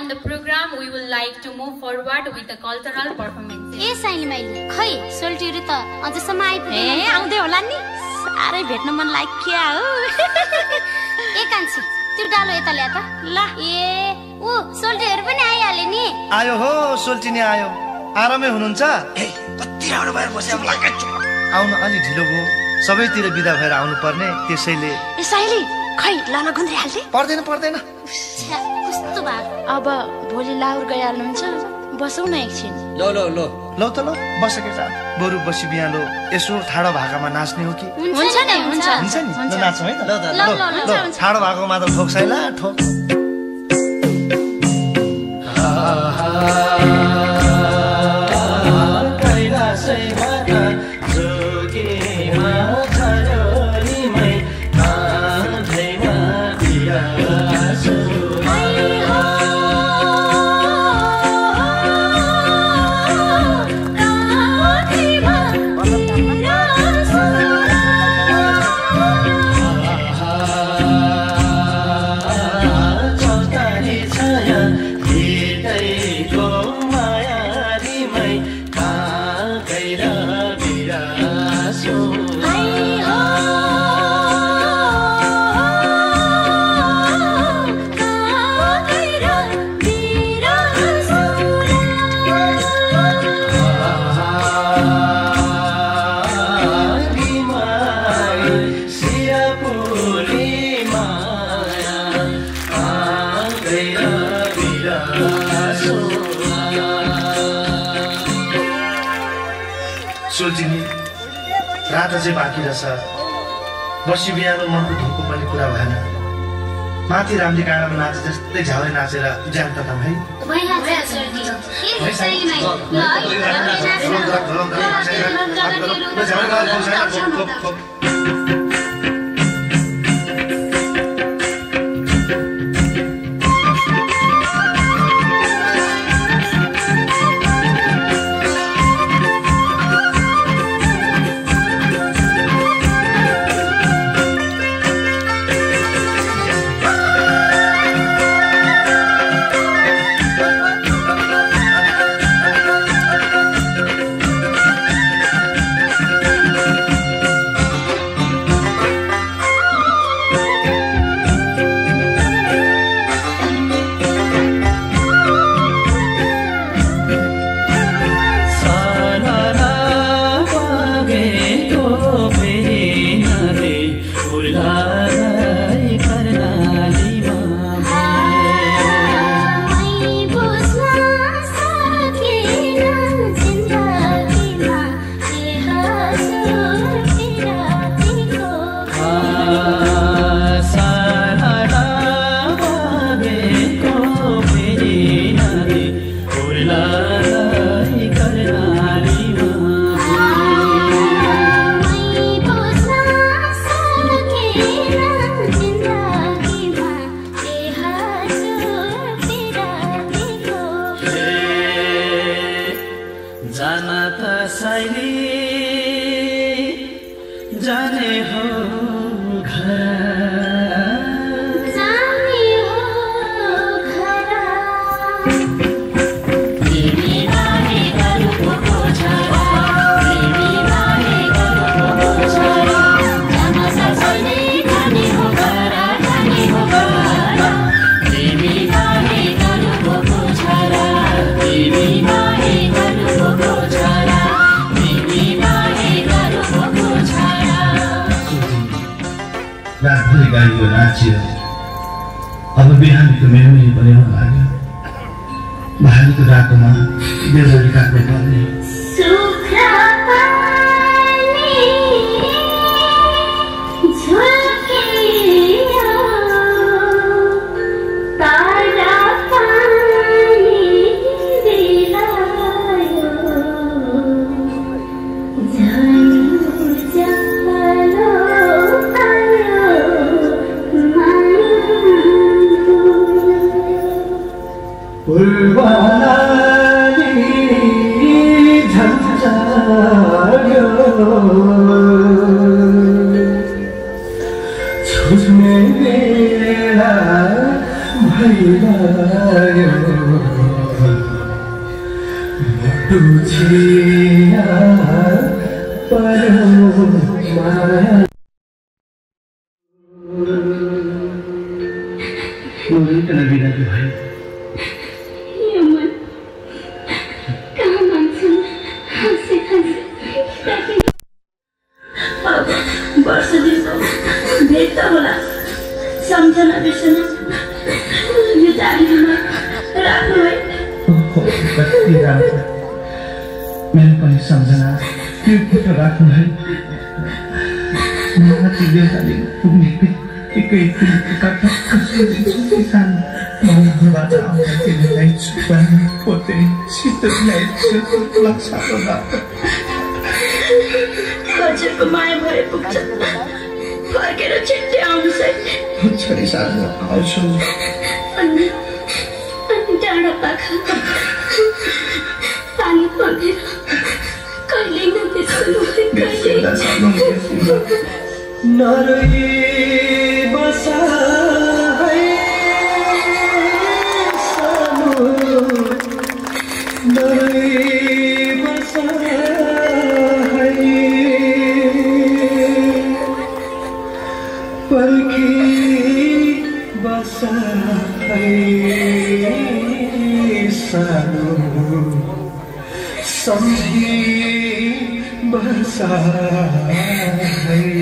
on the program, we would like to move forward with the cultural performances. ए साइली माइली खै सोल्टीहरु त अझसम्म आइपुग्दैन ए आउँदै होला नि सारै भेट्न मन लाग्या हो ए कान्छी त्यो डालो यता ल्या त ल ए उ सोल्टीहरु पनि आइहाले नि आयो हो सोल्टी नि आयो आरामै हुनुहुन्छ ए कति राम्रो भएर बस्या लाग्छ आउन अलि ढिलो भयो सबैतिर बिदा भएर आउनु पर्ने त्यसैले ए साइली खै लान गुन्द्री हाल्थे पर्दैन कस्तो भा अब भोलि लाउर गइहाल्नुहुन्छ बसौँ न एकछिन लो लो लो लौ त लौ बस केटा बरु बसी बिहान यसो ठाडो भाकामा नाच्ने हो कि हुन्छ नि हुन्छ हुन्छ नि ल नाचौँ है त ल ठाडो भाकामा मात्र ठोक्साइला ठोक रात चाहिँ बाँकी रहेछ बसी बिहान मनको धोको पनि कुरा भएन माथि रामजी काँडामा नाचे जस्तै झ्याउरे नाचेर ज्यान तताम है गाडीको नाच्यो अब बिहानको मेमोरी बनाउन लाग्यो भाइको रातोमा बेलुकी काट्नु पर्ने छुट्ने बेला भइला वर्ष दिनको भेट त होला सम्झना बिर्सना यो डायरीमा राख्नु है कति राम्रो मेरो पनि सम्झना त्यो फोटो राख्नु है माथि देउताले पुग्ने बित्तिकै कसरी किसान मौबाट आउँदा तिमीलाई छुपानी पोते शीतलाई लक्षाको बात हजुरको माया भए पुग्छ फर्केर छिट्टै आउनुहोस् है छोरी सानो आउँछु अनि डाँडा पाखा पानी परेर कहिले नबिर्सनु है नरही बसा है सानो नरही बसा है पर्खी बसा है सानो सम्झी बसा है